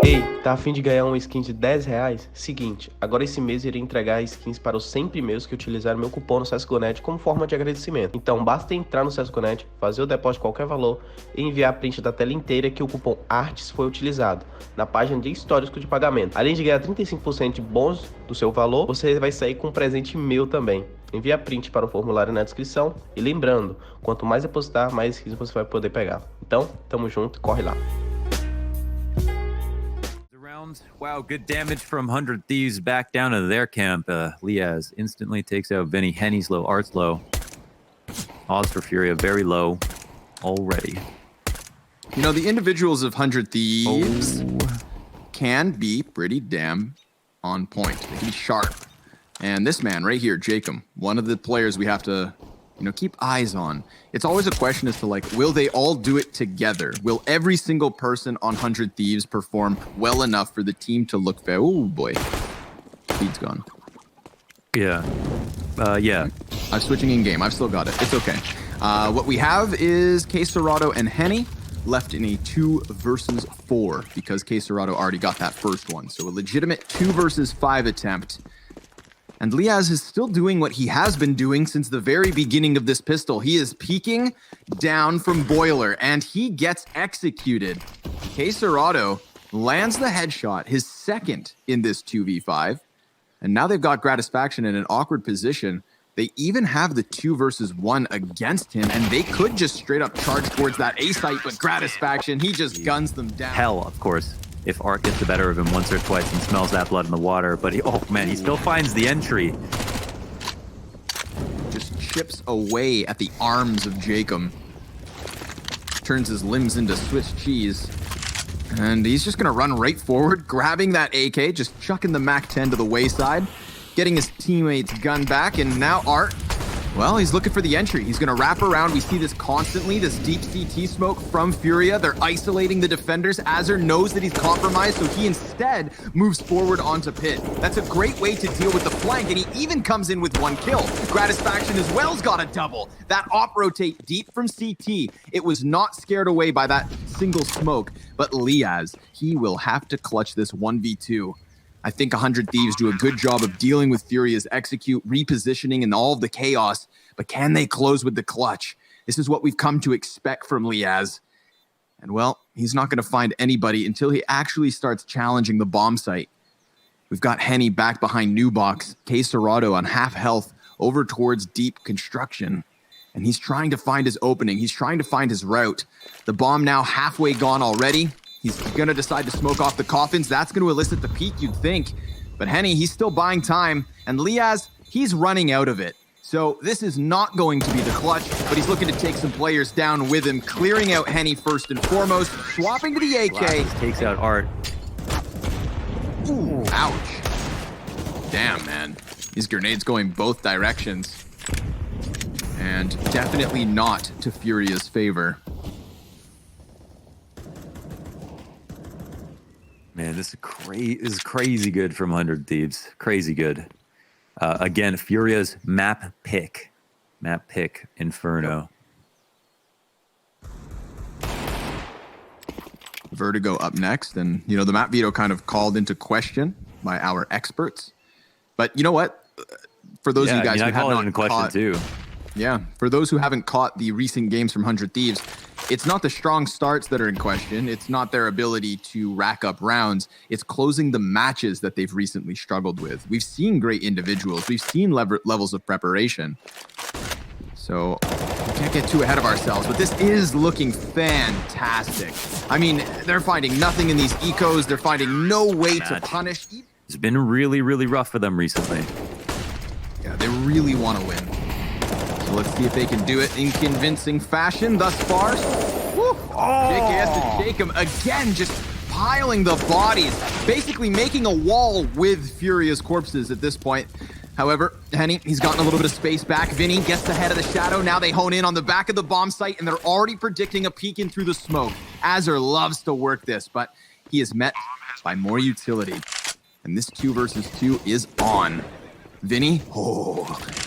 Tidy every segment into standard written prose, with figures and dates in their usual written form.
Ei, tá a fim de ganhar uma skin de R$10? Seguinte, agora esse mês irei entregar skins para os 100 primeiros que utilizarem meu cupom no CSGONet como forma de agradecimento. Então basta entrar no CSGONet, fazer o depósito de qualquer valor e enviar a print da tela inteira que o cupom ARTS foi utilizado na página de histórico de pagamento. Além de ganhar 35% de bônus do seu valor, você vai sair com um presente meu também. Envie a print para o formulário na descrição e lembrando, quanto mais depositar, mais skins você vai poder pegar. Então, tamo junto, corre lá. Wow, good damage from 100Thieves back down to their camp. Liaz instantly takes out Vinny. Henny's low, Art's low. Odds for Furia very low already. You know, the individuals of 100Thieves can be pretty damn on point. They can be sharp. And this man right here, Jacob, one of the players we have to, keep eyes on. It's always a question as to, will they all do it together? Will every single person on 100Thieves perform well enough for the team to look fair? Oh, boy. Speed's gone. Yeah. Yeah. I'm switching in game. I've still got it. It's okay. What we have is kxgo and Henny left in a 2 versus 4 because kxgo already got that first one. So a legitimate 2 versus 5 attempt. And Liaz is still doing what he has been doing since the very beginning of this pistol. He is peeking down from Boiler, and he gets executed. kxgo lands the headshot, his second in this 2v5. And now they've got Gratisfaction in an awkward position. They even have the 2 versus 1 against him, and they could just straight up charge towards that A site, but Gratisfaction, he just guns them down. Hell, of course. If Art gets the better of him once or twice and smells that blood in the water, but he still finds the entry. Just chips away at the arms of Jacob. Turns his limbs into Swiss cheese. And he's just gonna run right forward, grabbing that AK, just chucking the MAC-10 to the wayside, getting his teammate's gun back, and now Art, well, he's looking for the entry. He's going to wrap around. We see this constantly, this deep CT smoke from FURIA. They're isolating the defenders. Azure knows that he's compromised, so he instead moves forward onto pit. That's a great way to deal with the flank, and he even comes in with 1 kill. Gratisfaction as well's got a double. That op rotate deep from CT. It was not scared away by that single smoke, but Liaz, he will have to clutch this 1v2. I think 100Thieves do a good job of dealing with Furia's execute, repositioning, and all of the chaos. But can they close with the clutch? This is what we've come to expect from Liaz. And well, he's not going to find anybody until he actually starts challenging the bomb site. We've got Henny back behind Newbox, kxgo on half health over towards deep construction. And he's trying to find his opening. He's trying to find his route. The bomb now halfway gone already. He's going to decide to smoke off the coffins. That's going to elicit the peek, you'd think. But Henny, he's still buying time. And Liaz, he's running out of it. So this is not going to be the clutch, but he's looking to take some players down with him, clearing out Henny first and foremost, swapping to the AK. Wow, takes out Art. Ooh, ouch. Damn, man. These grenades going both directions. And definitely not to Furia's favor. Man, this is crazy good from 100Thieves. Crazy good. Again, Furia's map pick. Map pick, Inferno. Vertigo up next. And, the map veto kind of called into question by our experts. But you know what? For those of you guys who have not caught... too. Yeah, for those who haven't caught the recent games from 100Thieves, it's not the strong starts that are in question. It's not their ability to rack up rounds. It's closing the matches that they've recently struggled with. We've seen great individuals. We've seen levels of preparation. So we can't get too ahead of ourselves, but this is looking fantastic. I mean, they're finding nothing in these ecos. They're finding no way to punish. It's been really, really rough for them recently. Yeah, they really want to win. So let's see if they can do it in convincing fashion thus far. Woo! Oh. Jacob again, just piling the bodies, basically making a wall with Furia's corpses at this point. However, Henny, he's gotten a little bit of space back. Vinny gets the head of the shadow. Now they hone in on the back of the bomb site, and they're already predicting a peek in through the smoke. Azure loves to work this, but he is met by more utility. And this 2 versus 2 is on. Vinny,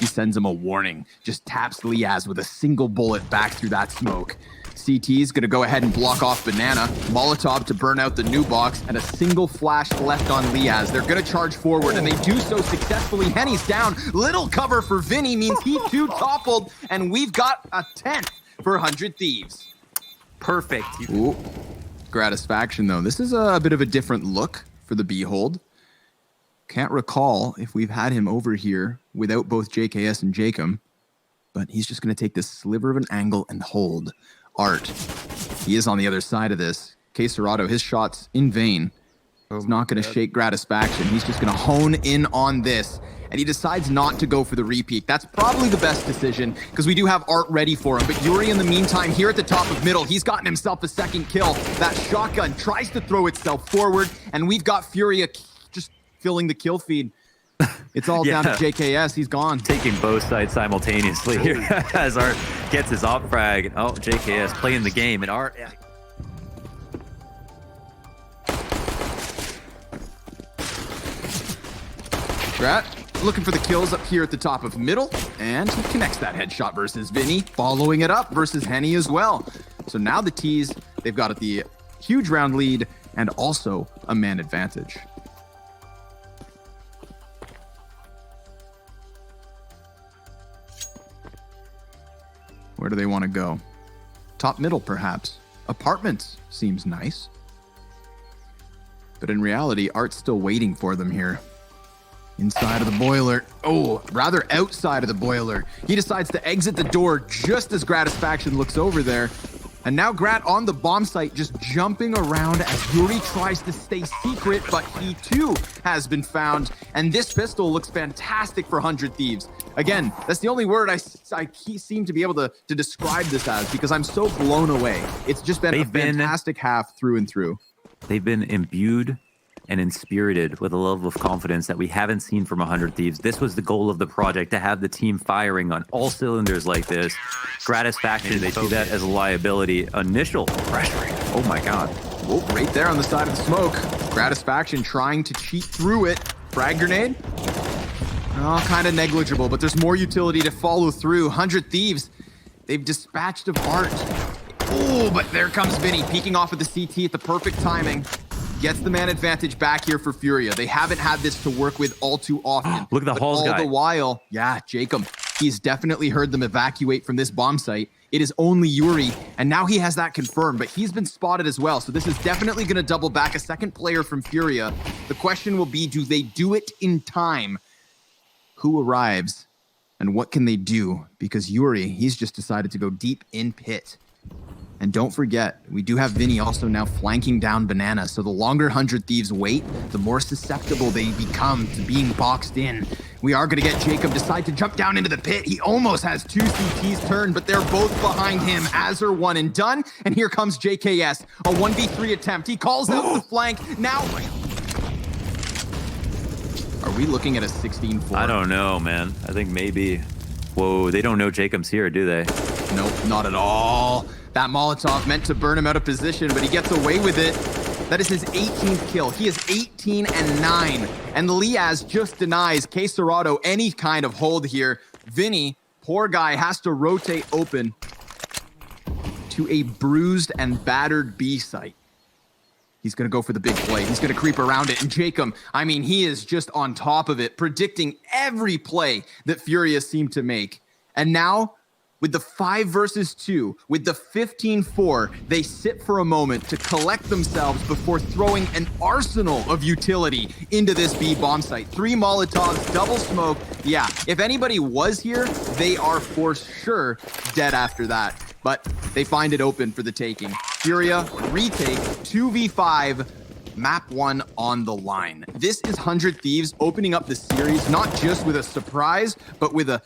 he sends him a warning. Just taps Liaz with a single bullet back through that smoke. CT's gonna go ahead and block off Banana. Molotov to burn out the new box, and a single flash left on Liaz. They're gonna charge forward, and they do so successfully. Henny's down. Little cover for Vinny means he too toppled, and we've got a 10th for 100 Thieves. Perfect. Ooh. Gratisfaction, though. This is a bit of a different look for the Behold. Can't recall if we've had him over here without both JKS and Jacob, but he's just going to take this sliver of an angle and hold. Art. He is on the other side of this. kxgo, his shots in vain. He's not going to shake Gratisfaction. He's just going to hone in on this. And he decides not to go for the repeat. That's probably the best decision because we do have Art ready for him. But Yuri, in the meantime, here at the top of middle, he's gotten himself a second kill. That shotgun tries to throw itself forward, and we've got FURIA just filling the kill feed. It's all down to JKS. He's gone. Taking both sides simultaneously here as Art gets his op frag. Oh, JKS playing the game, and Art... Grat looking for the kills up here at the top of middle, and he connects that headshot versus Vinny, following it up versus Henny as well. So now the T's, they've got the huge round lead and also a man advantage. Where do they want to go? Top middle, perhaps. Apartments seems nice. But in reality, Art's still waiting for them here. Inside of the boiler. Oh, rather outside of the boiler. He decides to exit the door just as Gratisfaction looks over there. And now Grat on the bomb site, just jumping around as Yuri tries to stay secret, but he too has been found. And this pistol looks fantastic for 100 Thieves. Again, that's the only word I seem to be able to describe this as, because I'm so blown away. It's just been a fantastic half through and through. They've been imbued and inspirited with a level of confidence that we haven't seen from 100 Thieves. This was the goal of the project, to have the team firing on all cylinders like this. Gratisfaction, they see that as a liability. Initial pressuring. Oh my God. Oh, right there on the side of the smoke. Gratisfaction trying to cheat through it. Frag grenade. Oh, kind of negligible, but there's more utility to follow through. 100 Thieves, they've dispatched of Art. Oh, but there comes Vinny, peeking off of the CT at the perfect timing. Gets the man advantage back here for FURIA. They haven't had this to work with all too often. Look at the Halls guy. All the while, yeah, Jacob, he's definitely heard them evacuate from this bomb site. It is only Yuri, and now he has that confirmed, but he's been spotted as well. So this is definitely going to double back a second player from FURIA. The question will be, do they do it in time? Who arrives, and what can they do? Because Yuri, he's just decided to go deep in pit. And don't forget, we do have Vinny also now flanking down Banana. So the longer 100 Thieves wait, the more susceptible they become to being boxed in. We are going to get Jacob decide to jump down into the pit. He almost has two CTs turned, but they're both behind him. Azure one and done. And here comes JKS, a 1v3 attempt. He calls out the flank. Now, are we looking at a 16-4? I don't know, man. I think maybe. Whoa, they don't know Jacob's here, do they? Nope, not at all. That Molotov meant to burn him out of position, but he gets away with it. That is his 18th kill. He is 18-9. And Liaz just denies kxgo any kind of hold here. Vinny, poor guy, has to rotate open to a bruised and battered B site. He's going to go for the big play. He's going to creep around it. And Jacob, I mean, he is just on top of it, predicting every play that FURIA seemed to make. And now, with the 5 versus 2, with the 15-4, they sit for a moment to collect themselves before throwing an arsenal of utility into this B bomb site. 3 Molotovs, double smoke. Yeah, if anybody was here, they are for sure dead after that. But they find it open for the taking. FURIA retake 2v5, map 1 on the line. This is 100 Thieves opening up the series, not just with a surprise, but with a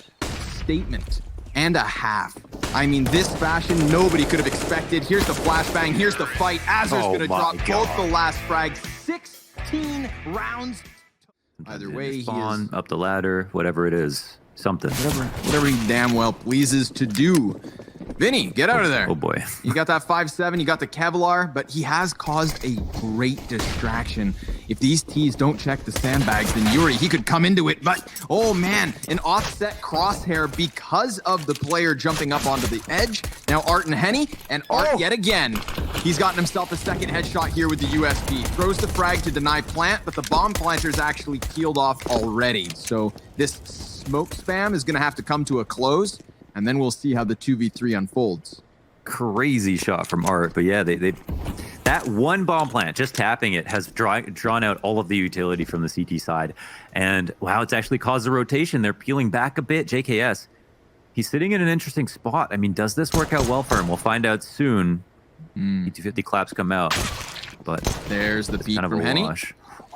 statement and a half. I mean, this fashion, nobody could have expected. Here's the flashbang. Here's the fight. Azur's going to drop both the last frags. 16 rounds. Either way, he is up the ladder, whatever it is. Something. Whatever he damn well pleases to do. Vinny, get out of there. Oh boy. You got that 5-7, you got the Kevlar, but he has caused a great distraction. If these T's don't check the sandbags, then Yuri, he could come into it. But, oh man, an offset crosshair because of the player jumping up onto the edge. Now Now Art and Henny, and Art yet again. He's gotten himself a second headshot here with the USP. Throws the frag to deny plant, but the bomb planter's actually peeled off already. So this smoke spam is going to have to come to a close, and then we'll see how the 2v3 unfolds. Crazy shot from Art, but yeah, that one bomb plant, just tapping it, has drawn out all of the utility from the CT side. And wow, it's actually caused a rotation. They're peeling back a bit. JKS, he's sitting in an interesting spot. I mean, does this work out well for him? We'll find out soon. 250 claps come out, but there's the peek kind of from Henny.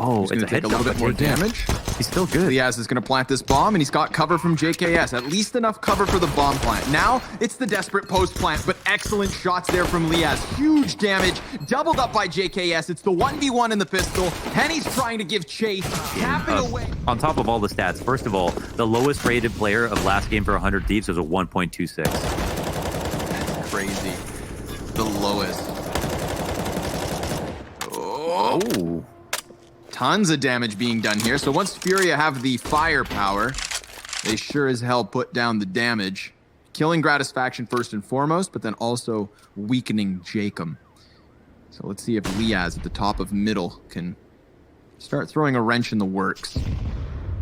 Oh, he's going to take a little bit more damage. He's still good. Liaz is going to plant this bomb, and he's got cover from JKS. At least enough cover for the bomb plant. Now, it's the desperate post plant, but excellent shots there from Liaz. Huge damage, doubled up by JKS. It's the 1v1 in the pistol. Henny's trying to give chase, tapping away. On top of all the stats, first of all, the lowest rated player of last game for 100 Thieves was a 1.26. That's crazy. The lowest. Oh. Tons of damage being done here. So once FURIA have the firepower, they sure as hell put down the damage. Killing Gratisfaction first and foremost, but then also weakening Jacob. So let's see if Liaz at the top of middle can start throwing a wrench in the works.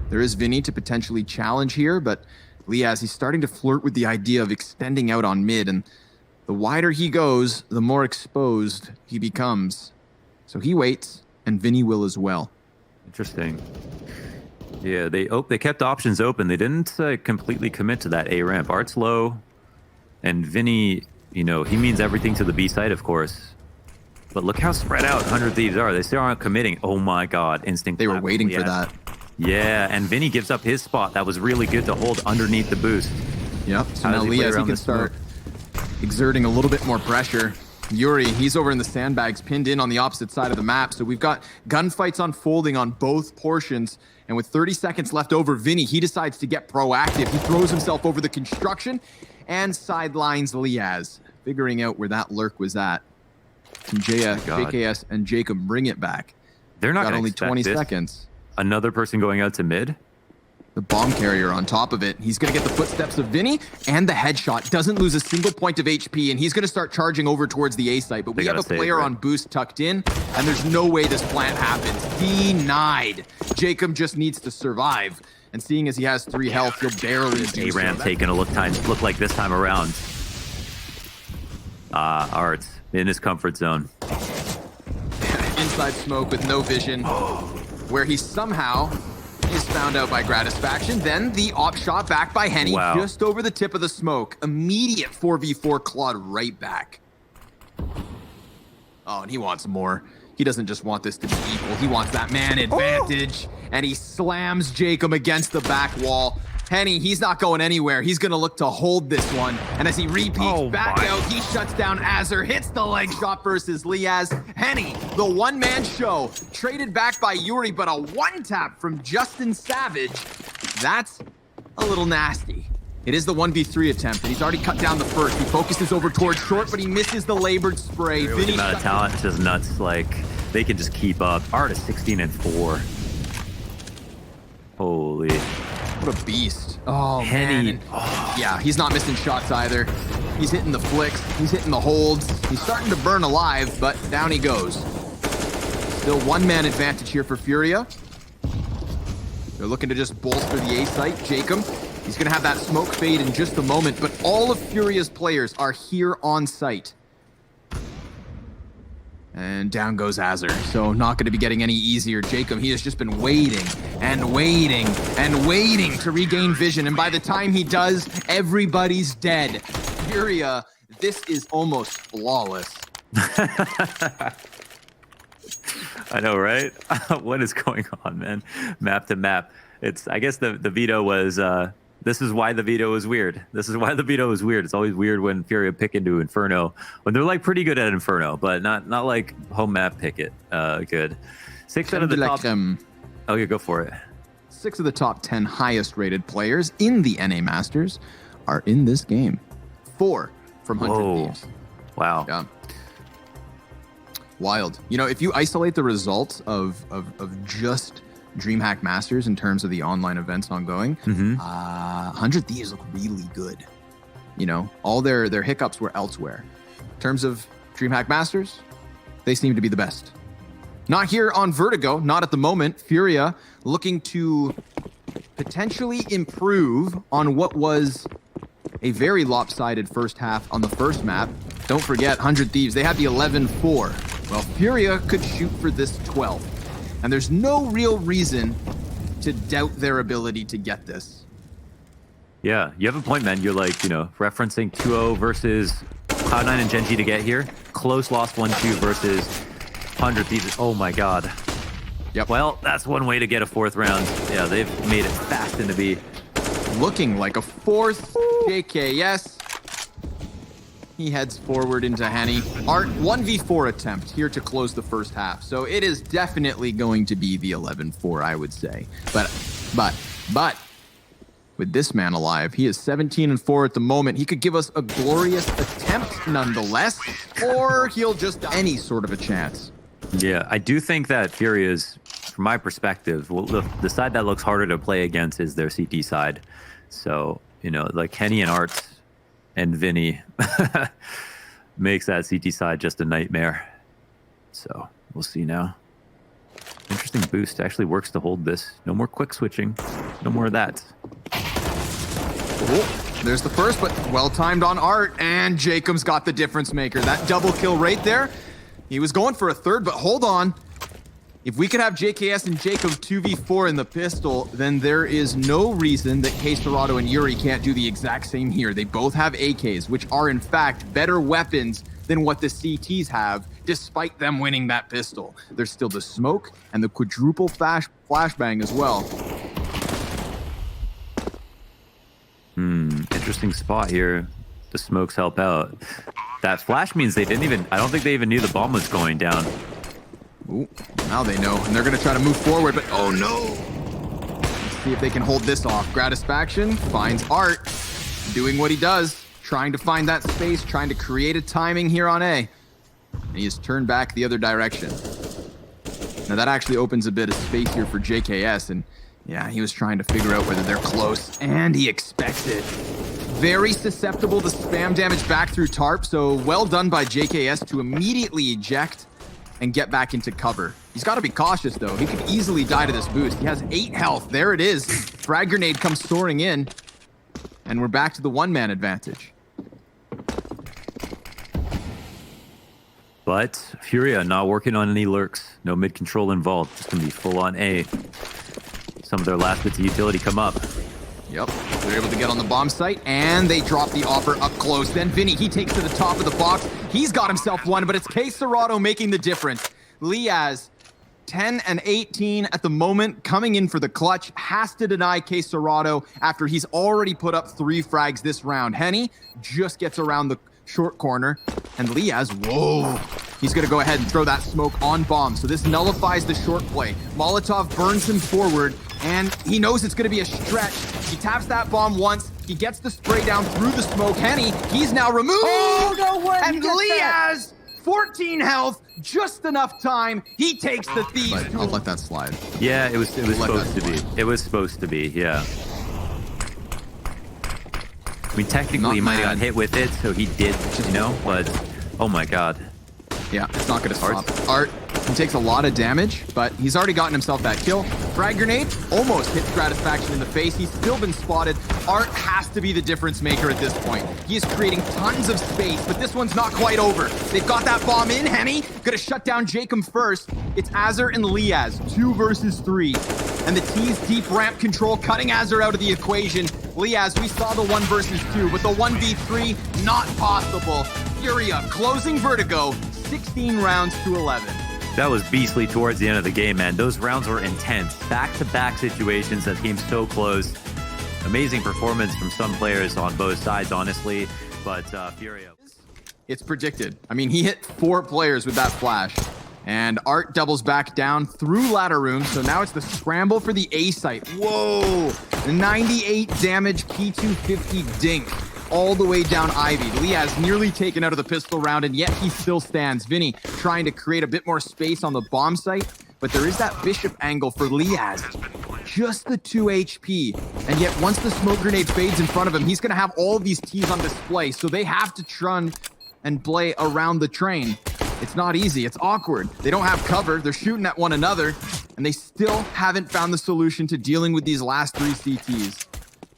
There is Vinny to potentially challenge here, but Liaz, he's starting to flirt with the idea of extending out on mid, and the wider he goes, the more exposed he becomes. So he waits, and Vinny will as well. Interesting. Yeah, they kept options open. They didn't completely commit to that A ramp. Art's low, and Vinny, you know, he means everything to the B side, of course. But look how spread out 100 Thieves are. They still aren't committing. Oh my God, instinct. They were waiting for that. Yeah, and Vinny gives up his spot. That was really good to hold underneath the boost. Yep. So now Liaz, he can start exerting a little bit more pressure. Yuri, he's over in the sandbags, pinned in on the opposite side of the map. So we've got gunfights unfolding on both portions. And with 30 seconds left over, Vinny, he decides to get proactive. He throws himself over the construction and sidelines Liaz, figuring out where that lurk was at. Can JKS and Jacob bring it back? They're not got only expect 20 this. seconds. Another person going out to mid? The bomb carrier on top of it. He's going to get the footsteps of Vinny and the headshot. Doesn't lose a single point of HP, and he's going to start charging over towards the A site. But we have a player on boost tucked in, and there's no way this plant happens. Denied. Jacob just needs to survive. And seeing as he has 3 health, he'll barely do so. A-Ram taking a look like this time around. Arts in his comfort zone. Inside smoke with no vision, where he somehow is found out by Gratisfaction. Then the op shot back by Henny, just over the tip of the smoke. Immediate 4v4 clawed right back. Oh, and he wants more. He doesn't just want this to be equal. He wants that man advantage. And he slams Jacob against the back wall. Henny, he's not going anywhere. He's going to look to hold this one. And as he repeats back out, he shuts down Azur, hits the leg shot versus Liaz. Henny, the one-man show, traded back by Yuri, but a one-tap from Justin Savage. That's a little nasty. It is the 1v3 attempt, and he's already cut down the first. He focuses over towards short, but he misses the labored spray. The amount of talent is just nuts. Like, they can just keep up. Art is 16-4. Holy. What a beast. Oh, Henny. man. Yeah, he's not missing shots either. He's hitting the flicks. He's hitting the holds. He's starting to burn alive, but down he goes. Still one-man advantage here for FURIA. They're looking to just bolster the A site. Jacob, he's going to have that smoke fade in just a moment, but all of FURIA's players are here on site. And down goes Azur, so not going to be getting any easier. Jacob, he has just been waiting and waiting and waiting to regain vision, and by the time he does, everybody's dead. FURIA, this is almost flawless. I know, right? What is going on, man? Map to map. I guess the veto was, this is why the veto is weird. This is why the veto is weird. It's always weird when FURIA pick into Inferno, when they're like pretty good at Inferno, but not like home map pick it good. 6 out of the top... Oh, yeah, go for it. 6 of the top 10 highest rated players in the NA Masters are in this game. 4 from 100 Thieves. Wow. Yeah. Wild. You know, if you isolate the results of just DreamHack Masters in terms of the online events ongoing, 100 Thieves look really good. you know, all their hiccups were elsewhere. In terms of DreamHack Masters, they seem to be the best. Not here on Vertigo, not at the moment. FURIA looking to potentially improve on what was a very lopsided first half on the first map. Don't forget, 100Thieves, they had the 11-4. Well, FURIA could shoot for this 12. And there's no real reason to doubt their ability to get this. Yeah, you have a point, man. You're like, you know, referencing 2-0 versus Cloud9 and Gen.G to get here. Close lost 1-2 versus 100Thieves. Oh my god. Yep. Well, that's one way to get a fourth round. Yeah, they've made it fast into B. Looking like a fourth JKS. He heads forward into Henny. Art, 1v4 attempt here to close the first half. So it is definitely going to be the 11-4, I would say. But, with this man alive, he is 17-4 at the moment. He could give us a glorious attempt nonetheless, or he'll just any sort of a chance. Yeah, I do think that FURIA is, from my perspective, well, the side that looks harder to play against is their CT side. So, you know, like Henny and Art and Vinny makes that CT side just a nightmare. So we'll see now. Interesting boost. Actually works to hold this. No more quick switching. No more of that. Oh, there's the first, but well-timed on Art, and Jacob's got the difference maker. That double kill right there. He was going for a third, but hold on. If we could have JKS and Jacob 2v4 in the pistol, then there is no reason that kxgo and Yuri can't do the exact same here. They both have AKs, which are in fact better weapons than what the CTs have, despite them winning that pistol. There's still the smoke and the quadruple flashbang as well. Interesting spot here. The smokes help out. That flash means they didn't even, I don't think they even knew the bomb was going down. Ooh, now they know, and they're gonna try to move forward, but oh no! Let's see if they can hold this off. Gratisfaction finds Art, doing what he does, trying to find that space, trying to create a timing here on A. And he has turned back the other direction. Now that actually opens a bit of space here for JKS, and yeah, he was trying to figure out whether they're close, and he expects it. Very susceptible to spam damage back through tarp, so well done by JKS to immediately eject and get back into cover. He's got to be cautious, though. He could easily die to this boost. He has 8 health. There it is. Frag grenade comes soaring in, and we're back to the one-man advantage. But FURIA not working on any lurks. No mid-control involved. Just going to be full on A. Some of their last bits of utility come up. Yep, they're able to get on the bomb site, and they drop the offer up close. Then Vinny, he takes to the top of the box. He's got himself one, but it's kxgo making the difference. Liaz, 10 and 18 at the moment, coming in for the clutch, has to deny kxgo after he's already put up 3 frags this round. Henny just gets around the short corner, and Liaz, whoa, he's gonna go ahead and throw that smoke on bomb. So this nullifies the short play. Molotov burns him forward, and he knows it's gonna be a stretch. He taps that bomb once, he gets the spray down through the smoke. Henny, he's now removed! Oh, no way! And Liaz, 14 health, just enough time. He takes the Thieves. But I'll let that slide. Yeah, it was supposed to be. It was supposed to be, yeah. I mean, technically, he might have got hit with it, so he did, you know, but oh my god. Yeah, it's not going to stop. Art, he takes a lot of damage, but he's already gotten himself that kill. Frag grenade almost hit Gratisfaction in the face. He's still been spotted. Art has to be the difference maker at this point. He is creating tons of space, but this one's not quite over. They've got that bomb in. Henny gonna shut down Jacob first. It's Azur and Liaz, 2 versus 3. And the T's deep ramp control cutting Azur out of the equation. Liaz, we saw the 1 versus 2, but the 1v3, not possible. FURIA closing Vertigo, 16 rounds to 11. That was beastly towards the end of the game, man. Those rounds were intense. Back-to-back situations that came so close. Amazing performance from some players on both sides, honestly. But FURIA. It's predicted. I mean, he hit 4 players with that flash. And Art doubles back down through ladder room. So now it's the scramble for the A site. Whoa! 98 damage P250 dink. All the way down Ivy. Liaz nearly taken out of the pistol round, and yet he still stands. Vinny trying to create a bit more space on the bomb site, but there is that Bishop angle for Liaz. just the 2 HP. And yet once the smoke grenade fades in front of him, he's going to have all of these T's on display. So they have to run and play around the train. It's not easy. It's awkward. They don't have cover. They're shooting at one another. And they still haven't found the solution to dealing with these last 3 CTs.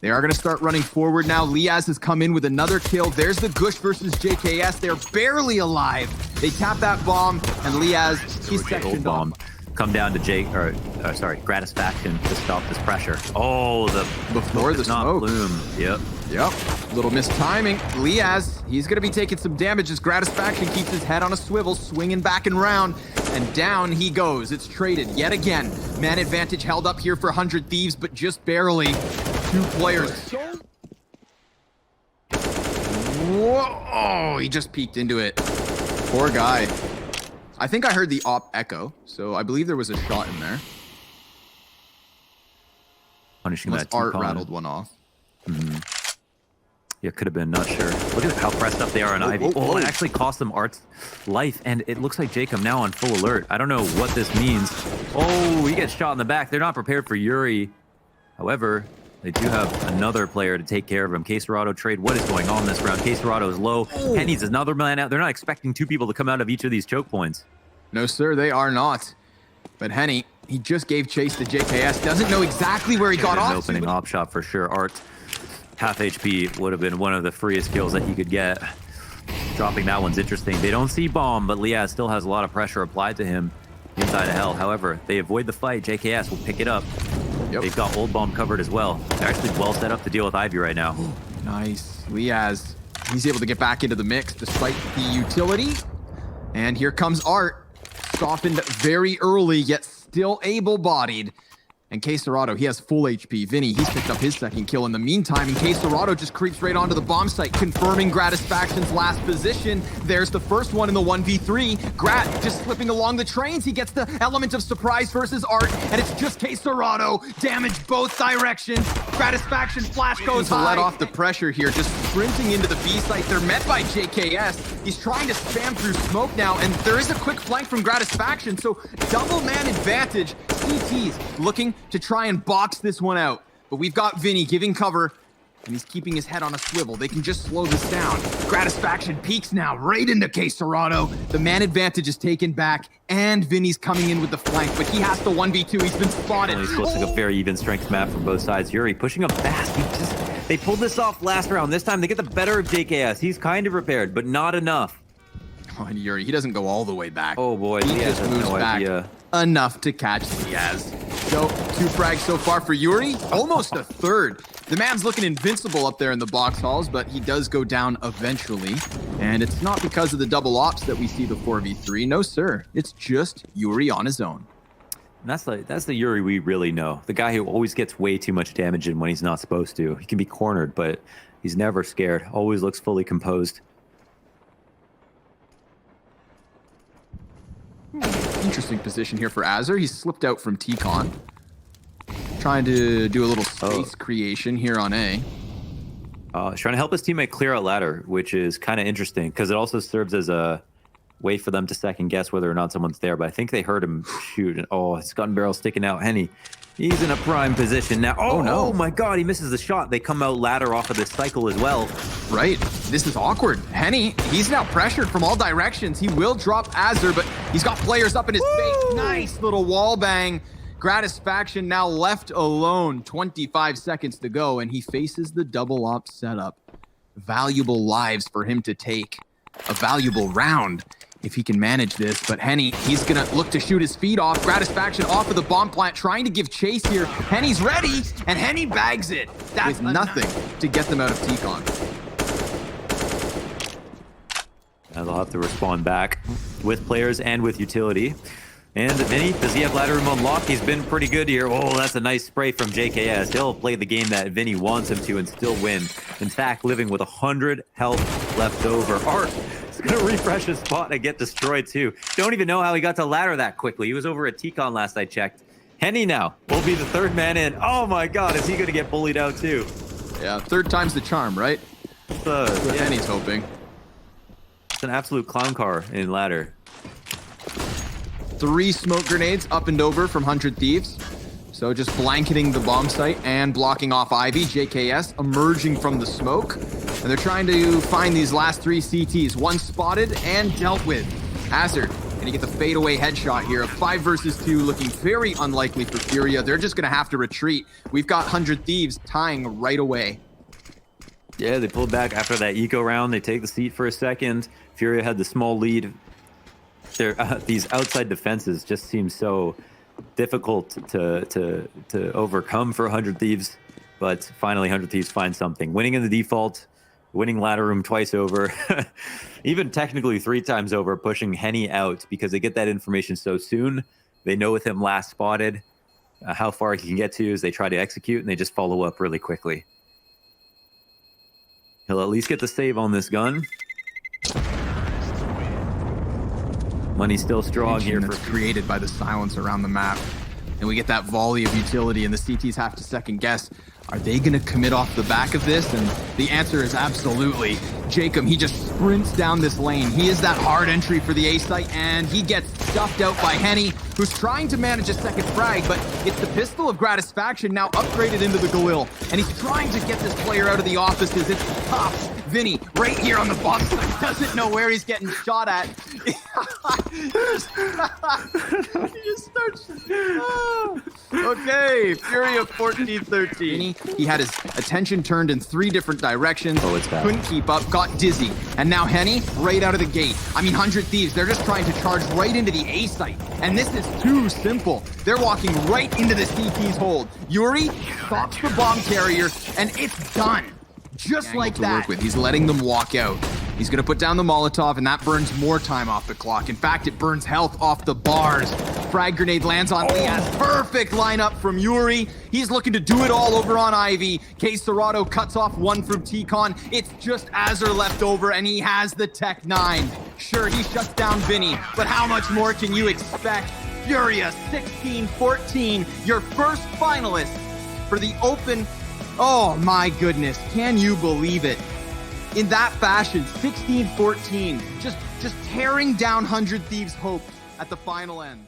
They are going to start running forward now. Liaz has come in with another kill. There's the Gush versus JKS. They're barely alive. They tap that bomb, and Liaz, he's sectioned bomb. Come down to Gratisfaction to stop this pressure. Oh, before the smoke. Bloom. Yep. Little missed timing. Liaz, he's going to be taking some damage as Gratisfaction keeps his head on a swivel, swinging back and round. And down he goes. It's traded yet again. Man advantage held up here for 100 Thieves, but just barely. 2 players. Whoa. Oh, he just peeked into it. Poor guy. I think I heard the op echo, so I believe there was a shot in there. Punishing unless that Art rattled one off. Yeah, could have been, not sure. Look at how pressed up they are on Ivy. It actually cost them Art's life, and it looks like Jacob now on full alert. I don't know what this means. Oh, he gets shot in the back. They're not prepared for Yuri. However, they do have another player to take care of him. kxgo trade. What is going on this round? kxgo is low. Henny's another man out. They're not expecting 2 people to come out of each of these choke points. No, sir, they are not. But Henny, he just gave chase to JKS. Doesn't know exactly where he got off. Opening op shot for sure. Art, half HP would have been one of the freest kills that he could get. Dropping that one's interesting. They don't see bomb, but Liaz still has a lot of pressure applied to him inside of hell. However, they avoid the fight. JKS will pick it up. They've got old bomb covered as well. They're actually well set up to deal with Ivy right now. Nice. Liaz, he's able to get back into the mix despite the utility. And here comes Art. Softened very early, yet still able-bodied. And kxgo, he has full HP. Vinny, he's picked up his second kill in the meantime, and kxgo just creeps right onto the bomb site, confirming Gratisfaction's last position. There's the first one in the 1v3. Grat just slipping along the trains. He gets the element of surprise versus Art, and it's just kxgo. Damage both directions. Gratisfaction flash goes high. Let off the pressure here, just sprinting into the B site. They're met by JKS. He's trying to spam through smoke now, and there is a quick flank from Gratisfaction, so double man advantage. CT's looking to try and box this one out. But we've got Vinny giving cover, and he's keeping his head on a swivel. They can just slow this down. Gratisfaction peeks now right into kxgo. The man advantage is taken back, and Vinny's coming in with the flank, but he has to 1v2. He's been spotted. It's looks like a very even strength map from both sides. Yuri pushing up fast. They pulled this off last round. This time they get the better of JKS. He's kind of prepared, but not enough. Oh, and Yuri, he doesn't go all the way back. Oh boy, he just moves back enough to catch Diaz. So 2 frags so far for Yuri, almost a third. The man's looking invincible up there in the box halls, but he does go down eventually. And it's not because of the double ops that we see the 4v3. No, sir. It's just Yuri on his own. And that's the Yuri we really know. The guy who always gets way too much damage in when he's not supposed to. He can be cornered, but he's never scared. Always looks fully composed. Interesting position here for Azur. He's slipped out from T-Con. Trying to do a little space creation here on A. He's trying to help his teammate clear out ladder, which is kind of interesting because it also serves as a way for them to second guess whether or not someone's there. But I think they heard him shoot. And his gun barrel sticking out. Henny, he's in a prime position now. Oh no! Oh my God, he misses the shot. They come out ladder off of this cycle as well. Right. This is awkward. Henny, he's now pressured from all directions. He will drop Azur, but he's got players up in his face. Nice little wall bang. Gratisfaction now left alone. 25 seconds to go, and he faces the double op setup. Valuable lives for him to take. A valuable round if he can manage this. But Henny, he's going to look to shoot his feet off. Gratisfaction off of the bomb plant, trying to give chase here. Henny's ready, and Henny bags it. That's with nothing to get them out of T-Con. Now they'll have to respond back with players and with utility. And Vinny, does he have ladder room unlocked? He's been pretty good here. Oh, that's a nice spray from JKS. He'll play the game that Vinny wants him to and still win. In fact, living with 100 health left over. Art is going to refresh his spot and get destroyed too. Don't even know how he got to ladder that quickly. He was over at T-Con last I checked. Henny now will be the 3rd man in. Oh my God, is he going to get bullied out too? Yeah, 3rd time's the charm, right? That's what Henny's hoping. It's an absolute clown car in ladder. 3 smoke grenades up and over from 100 Thieves. So just blanketing the bomb site and blocking off Ivy. JKS emerging from the smoke. And they're trying to find these last 3 CTs. One spotted and dealt with. Hazard gonna get the fadeaway headshot here. A 5 versus 2 looking very unlikely for Furia. They're just gonna have to retreat. We've got 100 Thieves tying right away. Yeah, they pulled back after that eco round. They take the seat for a second. Furia had the small lead. These outside defenses just seem so difficult to overcome for 100 Thieves. But finally, 100 Thieves find something. Winning in the default, winning ladder room twice over, even technically 3 times over, pushing Henny out because they get that information so soon. They know with him last spotted how far he can get to as they try to execute, and they just follow up really quickly. He'll at least get the save on this gun. Money's still strong here for created by the silence around the map. And we get that volley of utility, and the CTs have to second guess. Are they going to commit off the back of this? And the answer is absolutely. Jacob, he just sprints down this lane. He is that hard entry for the A site, and he gets stuffed out by Henny, who's trying to manage a second frag, but it's the pistol of Gratisfaction now upgraded into the Galil, and he's trying to get this player out of the offices. It's tough. Vinny, right here on the box side, doesn't know where he's getting shot at. He just starts. Okay, Furia 14-13. Vinny, he had his attention turned in 3 different directions. Oh, it's bad. Couldn't keep up, got dizzy. And now Henny, right out of the gate. I mean, 100 Thieves, they're just trying to charge right into the A site. And this is too simple. They're walking right into the CT's hold. Yuri stops the bomb carrier, and it's done. Just like that. Work with. He's letting them walk out. He's going to put down the Molotov, and that burns more time off the clock. In fact, it burns health off the bars. Frag grenade lands on Liaz. Perfect lineup from Yuri. He's looking to do it all over on Ivy. K Serato cuts off 1 from T-Con. It's just Azur left over, and he has the Tech 9. Sure, he shuts down Vinny, but how much more can you expect? Furia 16-14, your first finalist for the Open. Oh my goodness, can you believe it? In that fashion, 16-14, just tearing down 100 Thieves' hopes at the final end.